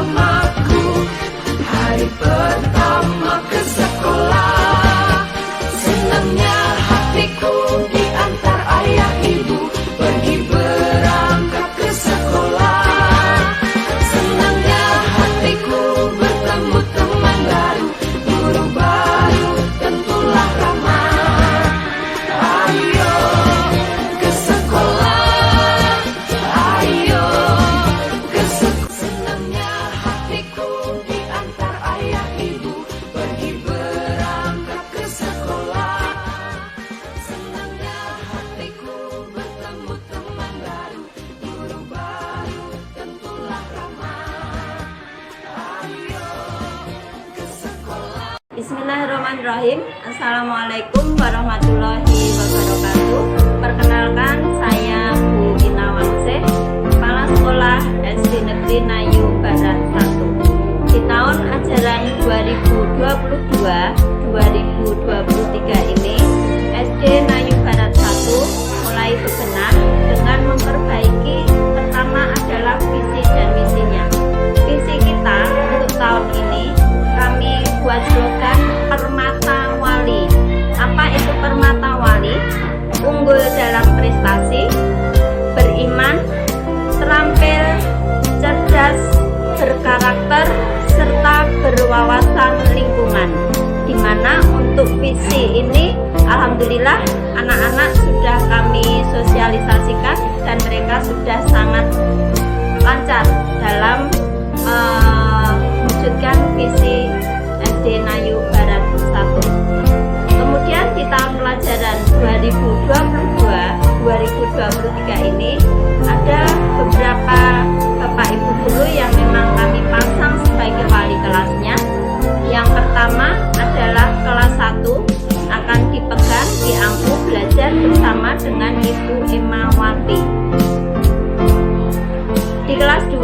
bersamaku. Hari pertama ke sekolah, senangnya hatiku diantar ayah ibu pergi berangkat ke sekolah. Senangnya hatiku bertemu teman baru, guru baru tentulah ramah. Ayo ke sekolah, ayo ke sekolah. Senangnya hatiku diantar ayah ibu pergi berangkat ke sekolah. Senangnya hatiku bertemu teman baru, guru baru tentulah ramah. Ayo ke sekolah. Bismillahirrahmanirrahim. Assalamualaikum warahmatullahi wabarakatuh. Perkenalkan, saya Bu Ina Wangseh, Kepala Sekolah SD Negeri Nayu Barat 1. Di tahun ajaran 2022-2023 ini, SD Nayu Barat 1 mulai berbenah dengan memperbaiki. Pertama adalah visi dan misinya. Visi kita untuk tahun ini, kami buat slogan Permata Wali. Apa itu Permata Wali? Unggul dalam prestasi, beriman, terampil, cerdas, berkarakter, serta berwawasan lingkungan. Di mana untuk visi ini, alhamdulillah anak-anak sudah kami sosialisasikan dan mereka sudah sangat lancar dalam mewujudkan visi SD Nayu Barat 1. Kemudian di tahun pelajaran 2022-2023 ini ada beberapa Bapak Ibu guru yang memang kami pasang sebagai wali kelasnya. Yang pertama adalah kelas 1 akan dipegang di Ampu belajar bersama dengan Ibu Emawati. Di kelas 2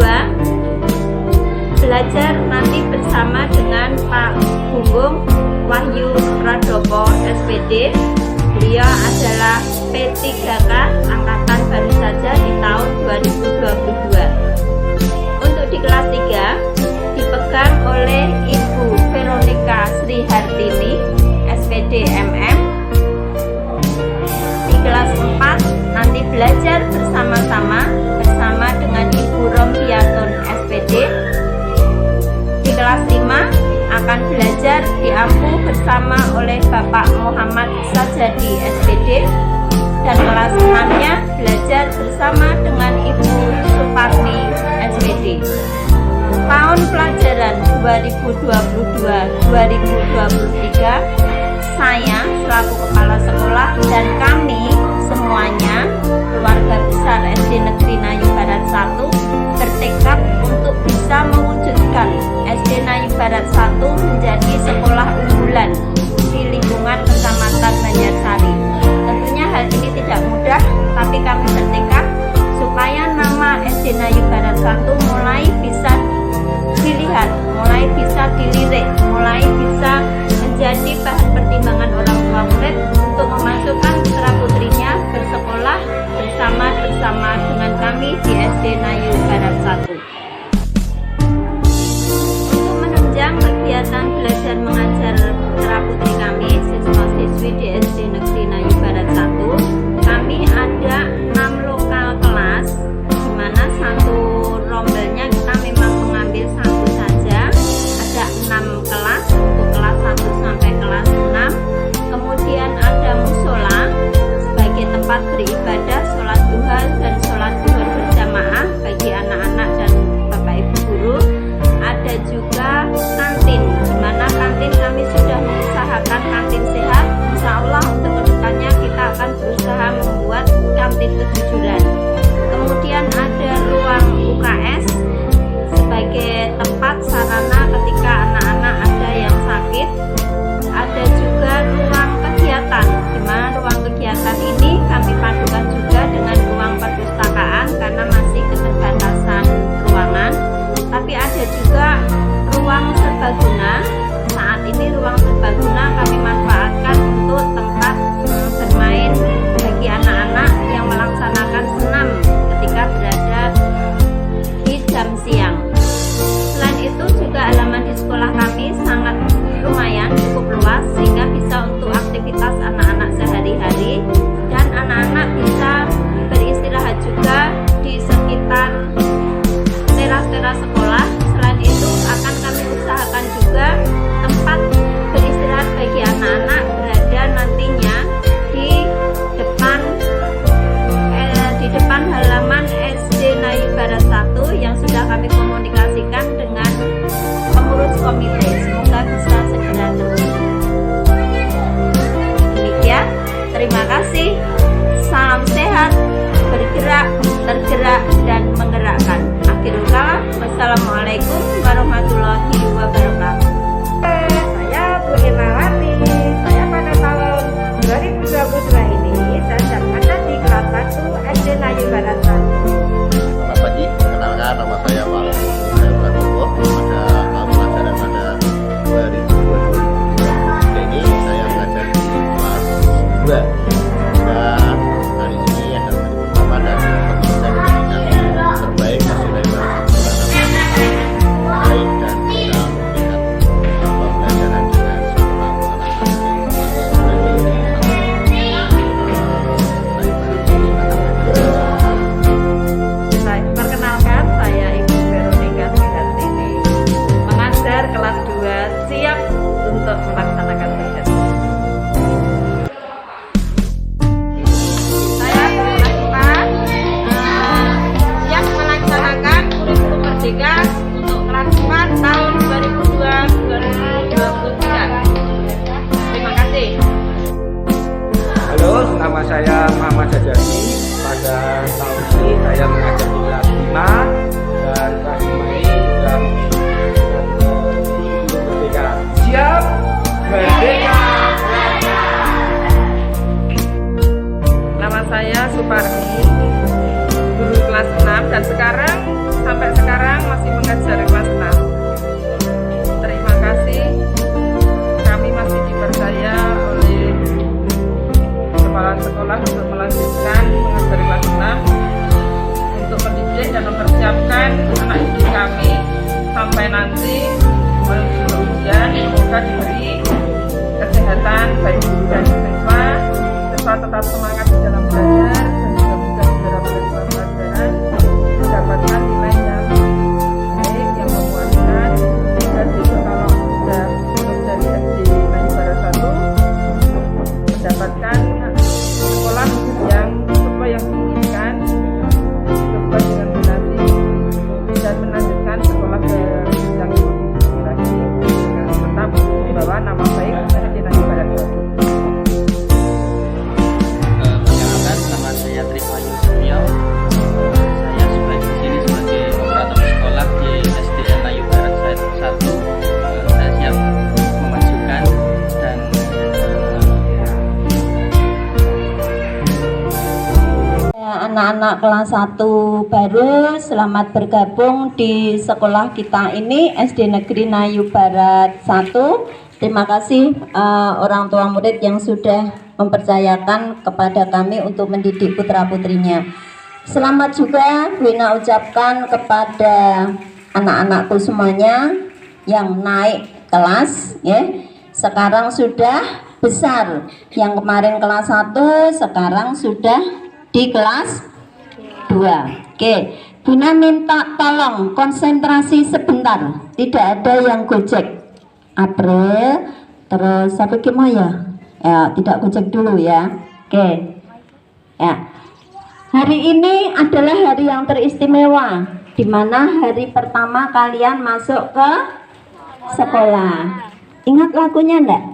belajar nanti bersama dengan Pak Gunggung Wahyu Pradopo SPD. Beliau adalah P3K angkatan baru saja di tahun 2022. Untuk di kelas 3 dipegang oleh Ibu Veronica Sri Hartini SPD MM. Di kelas 4 nanti belajar bersama-sama dengan Ibu Rombiatun SPD. Di kelas 5 akan belajar di Ampu bersama oleh Bapak Muhammad Sajadi SPD, dan kelas 6-nya belajar bersama dengan Ibu Suparni SPD. Tahun pelajaran 2022-2023 saya selaku kepala sekolah dan kami semuanya keluarga besar SD Negeri Nayu Barat 1 bertekad untuk bisa mewujudkan SD Nayu Barat 1 menjadi sekolah unggulan di lingkungan Kecamatan Banjarsari. Tentunya hal ini tidak mudah, tapi kami bertekad supaya nama SD Nayu Barat 1 mulai bisa dilihat, mulai bisa dilirik, mulai bisa menjadi bahan pertimbangan orang tua murid untuk memasukkan putra putrinya bersekolah bersama dengan kami di SD Nayu Barat 1. Untuk menunjang kegiatan belajar mengajar putra putri kami, siswa siswi di SD Negeri Nayu Barat 1, kami ada 6 lokal kelas, di mana satu rombelnya kita memang mengambil satu saja. Ada 6 kelas untuk kelas 1 sampai kelas 6. Kemudian ada musola sebagai tempat beribadah, sholat duha dan sholat duhur berjamaah bagi anak-anak dan bapak ibu guru. Ada juga kantin, di mana kantin kami sudah mengusahakan kantin sehat. Insya Allah untuk kedepannya kita akan berusaha membuat kantin kejujuran. Kemudian ada ruang UKS sebagai tempat sarana ketika anak-anak ada yang sakit. Ada juga ruang kegiatan, di mana ruang kegiatan ini kami padukan juga dengan ruang perpustakaan karena masih keterbatasan ruangan. Tapi ada juga ruang serbaguna. Saat ini ruang serbaguna kami manfaatkan untuk tempat bermain bagi anak-anak yang melaksanakan senam ketika berada di jam siang. Selain komite. Semoga bisa segera terwujud. Demikian, terima kasih. Salam sehat, bergerak, tergerak, dan menggerakkan. Akhirul kalam, wassalamualaikum warahmatullahi wabarakatuh. Saya Bu Irmawati. Saya pada tahun 2022 ini sedang ada di kelas 1 SD Nayu Barat 1. Selamat pagi, perkenalkan nama saya Pak Prabowo. Pada tahun pelajaran pada 2022 ini saya mengajar di kelas 2. Dan hari ini adalah hari pertama dan saya memberikan terbaik hasil dari baik dan bisa memberikan pembelajaran dengan sekolah Saya perkenalkan, saya Ibu Veronica Swihartini, mengajar kelas 2, siap untuk melaksanakan tugas. Saya melakukan siap melaksanakan kurikulum merdeka untuk kelas 4 tahun 2022-2023. Terima kasih. Halo, nama saya Muhammad Jajani. Pada tahun ini saya mengajar di kelas 5 dan kelas 5 ini sudah merdeka. Siap, merdeka. Nama saya Suparmi, guru kelas 6 dan sampai sekarang masih mengajar kelas 6. Terima kasih, kami masih dipercaya oleh kepala sekolah untuk melanjutkan mengajar kelas 6 untuk mendidik dan mempersiapkan anak didik kami sampai nanti menuju ujian. Semoga diberi kesehatan baik guru dan siswa tetap semangat di dalam belajar dan juga mudah dalam pelajaran, mendapatkan nilai yang baik, yang memuaskan, dan juga kalau sudah lulus dari SD Nayu Barat 1 mendapatkan sekolah yang sesuai yang diinginkan, sesuai dengan minati, dan melanjutkan sekolah ke jenjang yang lebih tinggi lagi dengan tetap membawa nama baik SD Nayu Barat 1. Perkenalkan, nama saya Trivayu Suryo. Saya di sini sebagai operator sekolah di SDN Nayu Barat 1. Saya siap memajukan dan anak-anak kelas 1 baru, selamat bergabung di sekolah kita ini, SD Negeri Nayu Barat 1. Terima kasih orang tua murid yang sudah mempercayakan kepada kami untuk mendidik putra-putrinya. Selamat juga Wina ucapkan kepada anak-anakku semuanya yang naik kelas, ya. Sekarang sudah besar. Yang kemarin kelas 1, sekarang sudah di kelas 2. Oke, Bunda minta tolong konsentrasi sebentar. Tidak ada yang gojek. April, terus sampai kemo ya? Ya, tidak gojek dulu ya. Oke. Ya. Hari ini adalah hari yang teristimewa, di mana hari pertama kalian masuk ke sekolah. Ingat lagunya enggak?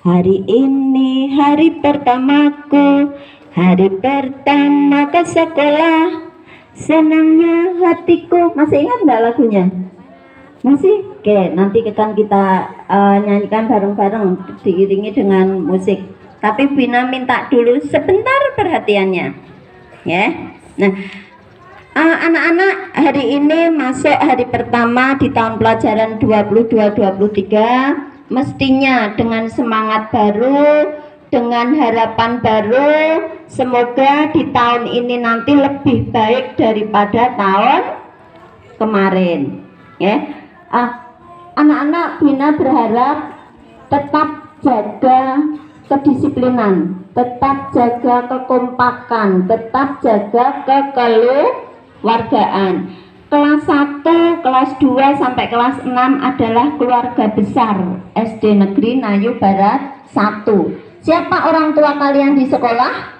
Hari ini hari pertamaku, hari pertama ke sekolah, senangnya hatiku. Masih ingat enggak lagunya? Masih? Oke, nanti akan kita nyanyikan bareng-bareng diiringi dengan musik. Tapi Bina minta dulu sebentar perhatiannya, ya. Nah, anak-anak hari ini masuk hari pertama di tahun pelajaran 22-23, mestinya dengan semangat baru, dengan harapan baru. Semoga di tahun ini nanti lebih baik daripada tahun kemarin, ya. Anak-anak Bina berharap tetap jaga kedisiplinan, tetap jaga kekompakan, tetap jaga kekeluargaan. Kelas 1, kelas 2 sampai kelas 6 adalah keluarga besar SD Negeri Nayu Barat 1. Siapa orang tua kalian di sekolah?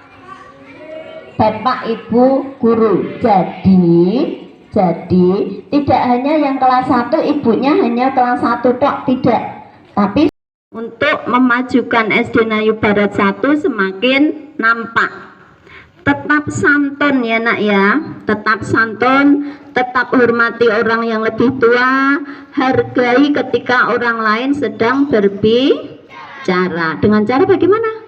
Bapak, Ibu, guru. Jadi Jadi tidak hanya yang kelas 1 ibunya hanya kelas 1 tok, tidak. Tapi untuk memajukan SD Nayu Barat 1 semakin nampak. Tetap santun ya nak ya, tetap santun, tetap hormati orang yang lebih tua, hargai ketika orang lain sedang berbicara. Dengan cara bagaimana?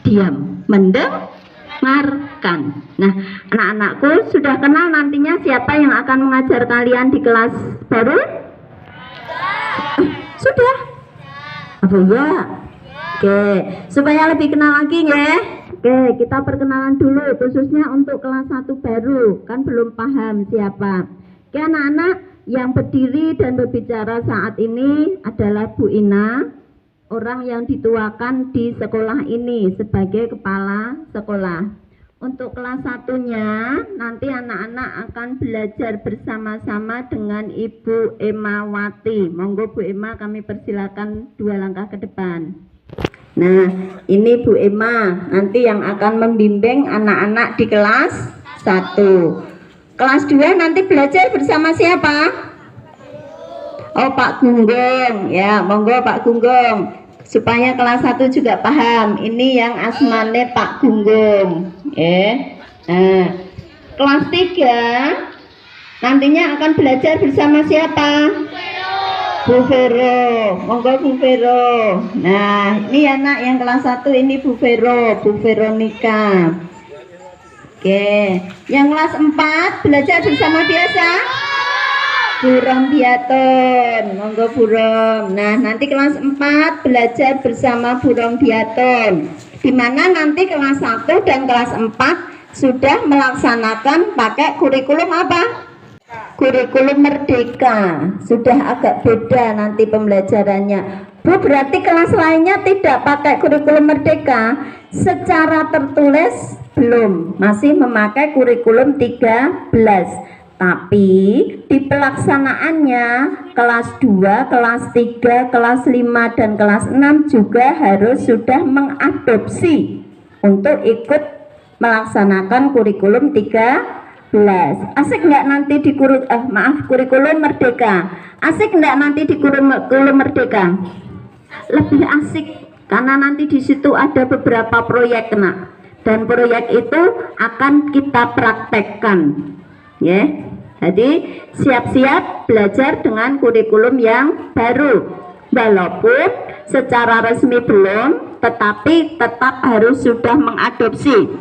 Diam, mendengarkan. Nah, anak-anakku sudah kenal nantinya siapa yang akan mengajar kalian di kelas baru? Sudah? Apa ya? Oke, supaya lebih kenal lagi ya. Oke, kita perkenalan dulu khususnya untuk kelas 1 baru, kan belum paham siapa. Oke anak-anak, yang berdiri dan berbicara saat ini adalah Bu Ina, orang yang dituakan di sekolah ini sebagai kepala sekolah. Untuk kelas 1-nya nanti anak-anak akan belajar bersama-sama dengan Ibu Emawati. Monggo Bu Ema, kami persilakan 2 langkah ke depan. Nah, ini Bu Emma nanti yang akan membimbing anak-anak di kelas 1. Kelas 2 nanti belajar bersama siapa? Oh, Pak Gunggung. Ya, monggo Pak Gunggung. Supaya kelas 1 juga paham. Ini yang asmane Pak Gunggung. Nah, kelas 3 nantinya akan belajar bersama siapa? Bu Vero, monggo Bu Vero. Nah, ini anak yang kelas 1 ini Bu Vero, Bu Veronica. Oke, yang kelas 4 belajar bersama biasa? Bu Rombiaton, monggo Bu Rom. Nah, nanti kelas 4 belajar bersama Bu Rombiaton. Dimana nanti kelas 1 dan kelas 4 sudah melaksanakan pakai kurikulum apa? Kurikulum Merdeka. Sudah agak beda nanti pembelajarannya. Bu, berarti kelas lainnya tidak pakai kurikulum Merdeka? Secara tertulis belum, masih memakai kurikulum 13. Tapi di pelaksanaannya kelas 2, kelas 3, kelas 5 dan kelas 6 juga harus sudah mengadopsi untuk ikut melaksanakan kurikulum 13. Asik nggak nanti di kurikulum Merdeka? Asik nggak nanti di kurikulum Merdeka? Lebih asik karena nanti di situ ada beberapa proyek nak, dan proyek itu akan kita praktekkan, ya. Jadi siap-siap belajar dengan kurikulum yang baru, walaupun secara resmi belum, tetapi tetap harus sudah mengadopsi.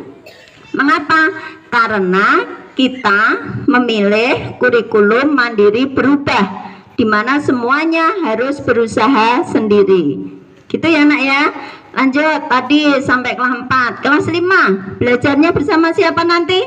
Mengapa? Karena kita memilih kurikulum mandiri berubah, di mana semuanya harus berusaha sendiri. Gitu ya nak ya. Lanjut, tadi sampai kelas 4. Kelas 5 belajarnya bersama siapa nanti?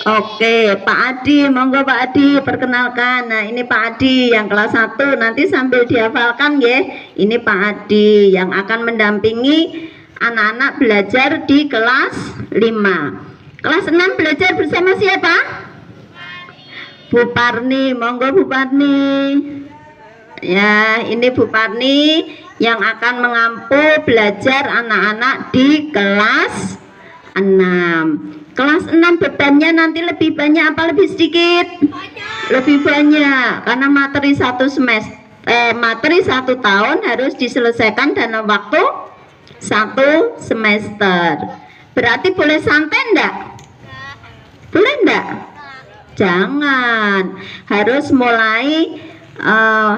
Oke, Pak Adi, monggo Pak Adi perkenalkan. Nah, ini Pak Adi yang kelas 1, nanti sambil dihafalkan ya. Ini Pak Adi yang akan mendampingi anak-anak belajar di kelas 5. Kelas 6 belajar bersama siapa? Bu Parni, monggo Bu Parni. Ya, ini Bu Parni yang akan mengampu belajar anak-anak di kelas 6. Kelas 6 bebannya nanti lebih banyak apa lebih sedikit? Lebih banyak, karena materi 1 tahun harus diselesaikan dalam waktu 1 semester. Berarti boleh santai enggak? Boleh enggak? Jangan, harus mulai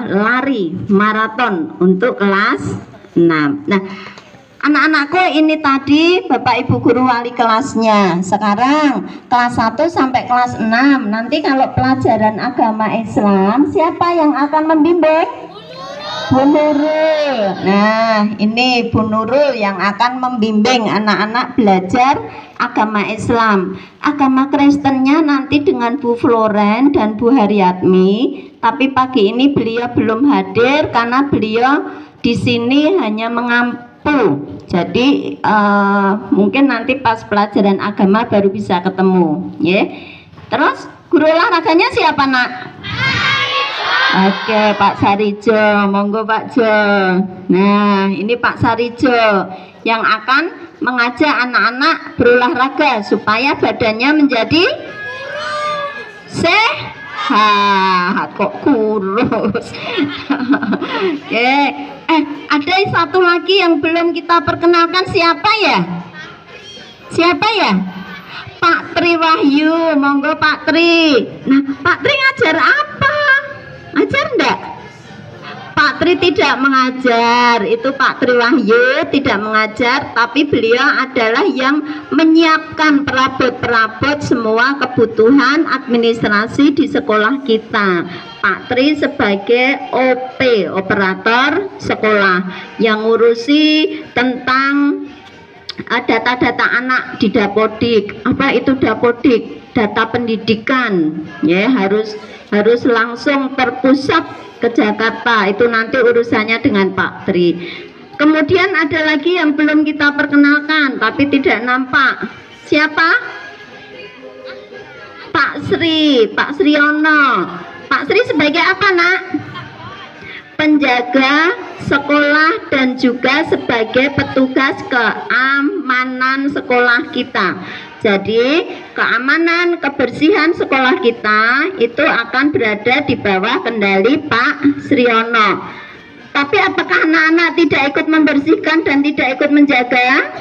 lari maraton untuk kelas 6. Nah, anak-anakku ini tadi Bapak Ibu guru wali kelasnya. Sekarang kelas 1 sampai kelas 6. Nanti kalau pelajaran agama Islam, siapa yang akan membimbing? Bu Nurul. Nah, ini Bu Nurul yang akan membimbing anak-anak belajar agama Islam. Agama Kristennya nanti dengan Bu Floren dan Bu Haryatmi. Tapi pagi ini beliau belum hadir karena beliau di sini hanya mengampu. Jadi mungkin nanti pas pelajaran agama baru bisa ketemu, ya. Terus guru olahraganya siapa nak? Oke, Pak Sarijo, monggo Pak Jo. Nah, ini Pak Sarijo yang akan mengajak anak-anak berolahraga supaya badannya menjadi sehat kok kurus. Oke, ada satu lagi yang belum kita perkenalkan, siapa ya? Siapa ya? Pak Tri Wahyu, monggo Pak Tri. Nah, Pak Tri ngajar apa? Ngajar enggak? Pak Tri tidak mengajar, itu Pak Tri Wahyu tidak mengajar, tapi beliau adalah yang menyiapkan perabot-perabot semua kebutuhan administrasi di sekolah kita. Pak Tri sebagai OP, operator sekolah, yang ngurusi tentang data-data anak di Dapodik. Apa itu Dapodik? Data pendidikan, ya, harus langsung terpusat ke Jakarta. Itu nanti urusannya dengan Pak Tri. Kemudian ada lagi yang belum kita perkenalkan tapi tidak nampak. Siapa? Pak Sriono. Pak Sri sebagai apa, Nak? Penjaga sekolah dan juga sebagai petugas keamanan sekolah kita. Jadi keamanan, kebersihan sekolah kita itu akan berada di bawah kendali Pak Sriono. Tapi apakah anak-anak tidak ikut membersihkan dan tidak ikut menjaga?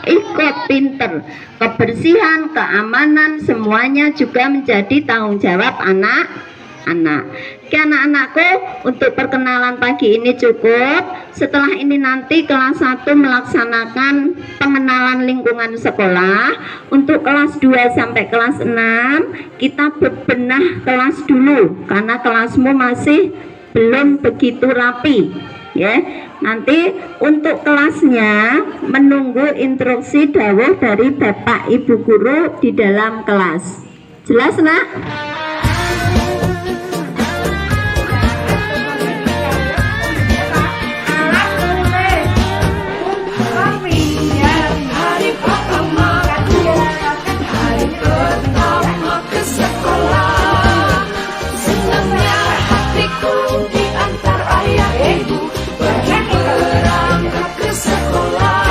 Ikut, pinter. Kebersihan, keamanan semuanya juga menjadi tanggung jawab anak-anak. Oke anak-anakku, untuk perkenalan pagi ini cukup. Setelah ini nanti kelas 1 melaksanakan pengenalan lingkungan sekolah. Untuk kelas 2 sampai kelas 6 kita bebenah kelas dulu, karena kelasmu masih belum begitu rapi, ya. Nanti untuk kelasnya menunggu instruksi dawuh dari Bapak Ibu guru di dalam kelas. Jelas, Nak? Hari pertama ke sekolah, senangnya hatiku diantar ayah ibu pergi berangkat ke sekolah.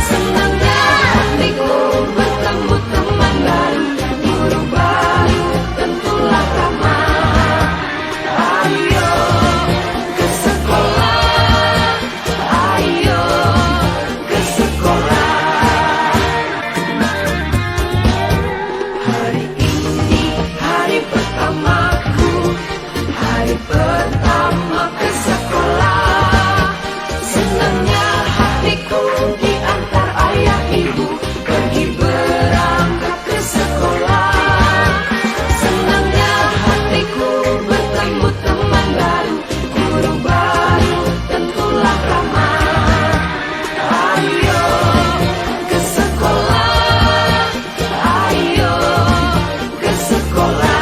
Senangnya hatiku bertemu teman baru, guru baru, tentulah ramah. Ayo ke sekolah, ayo ke sekolah. Hari ini hari pertamaku, hari pertama ke sekolah. Senangnya hatiku diantar ayah ibu pergi berangkat ke sekolah. Senangnya hatiku bertemu teman baru, guru baru, tentulah ramah. Ayo ke sekolah, ayo ke sekolah.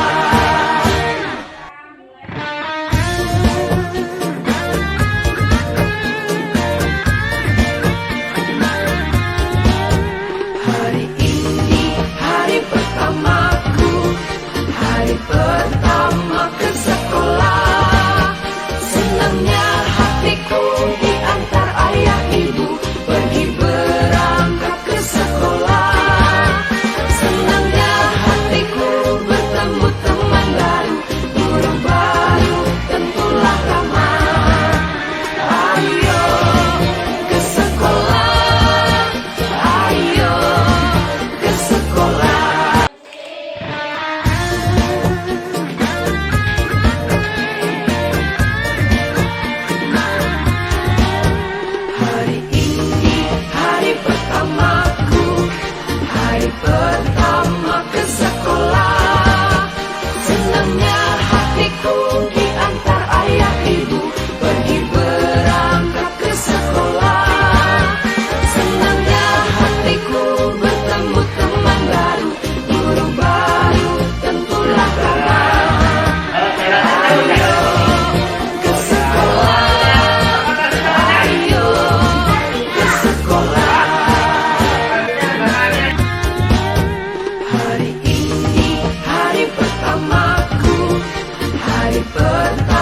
Hari ini hari pertamaku, hari pertama ke sekolah. Senangnya hatiku diantar ayah ibu pergi berangkat ke sekolah. Senangnya hatiku bertemu teman baru, guru baru, tentulah ramah. Ayo ke sekolah, ayo ke sekolah. Hari ini hari pertamaku, hari pertama ke sekolah. Senangnya hatiku diantar ayah ibu pergi berangkat ke sekolah. Senangnya hatiku bertemu teman baru, guru baru, tentulah ramah. Ayo ke sekolah, ayo ke sekolah. Hari ini hari pertamaku, hari pertama